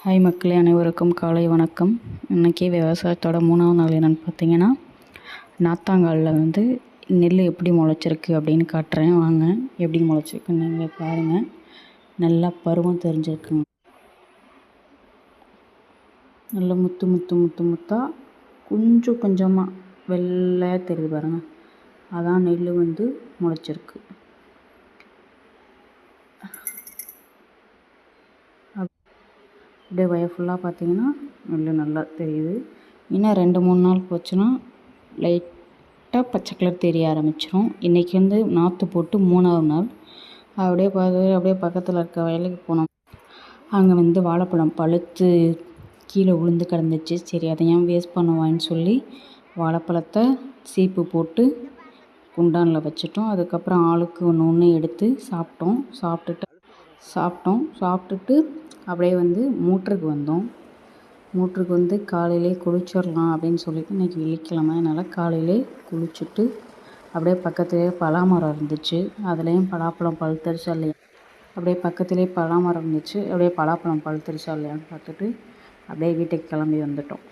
Hi மக்களே, அனைவருக்கும் காலை வணக்கம். இன்றைக்கி விவசாயத்தோட 3ஆவது நாள் என்னென்னு பார்த்தீங்கன்னா, நாத்தாங்காலில் நெல் எப்படி முளைச்சிருக்கு அப்படின்னு காட்டுறேன். வாங்க, எப்படி முளைச்சிருக்குன்னு நீங்கள் பாருங்கள். நல்லா பருவம் தெரிஞ்சிருக்குங்க. நல்லா முத்து முத்து முத்து முத்தாக கொஞ்சம் கொஞ்சமாக வெள்ளையாக தெரியுது பாருங்கள். அதான் நெல் முளைச்சிருக்கு. அப்படியே வயல் ஃபுல்லாக பார்த்தீங்கன்னா நெல் நல்லா தெரியுது. இன்னும் 2-3 நாள் போச்சுன்னா லைட்டாக பச்சை கலர் தெரிய ஆரம்பிச்சிடும். இன்றைக்கி நாற்று போட்டு 3ஆவது நாள். அப்படியே பக்கத்தில் இருக்க வயலுக்கு போனோம். அங்கே வாழைப்பழம் பழுத்து கீழே விழுந்து கிடந்துச்சு. சரி, அதை ஏன் வேஸ்ட் பண்ணுவான்னு சொல்லி வாழைப்பழத்தை சீப்பு போட்டு குண்டானில் வச்சுட்டோம். அதுக்கப்புறம் ஆளுக்கு ஒன்று எடுத்து சாப்பிட்டுட்டு அப்படியே மோட்டருக்கு வந்தோம். மோட்டருக்கு காலையிலே குளிச்சிடலாம் அப்படின்னு சொல்லிட்டு இன்றைக்கி வெள்ளிக்கிழமை, அதனால் காலையிலே குளிச்சுட்டு அப்படியே பக்கத்துலேயே பலாமரம் இருந்துச்சு. அதுலேயும் பலாப்பழம் பழுத்துருச்சா இல்லையா, அப்படியே பக்கத்துலேயே பலாமரம் இருந்துச்சு. அப்படியே பலாப்பழம் பழுத்துருச்சா இல்லையான்னு பார்த்துட்டு அப்படியே வீட்டுக்கு கிளம்பி வந்துட்டோம்.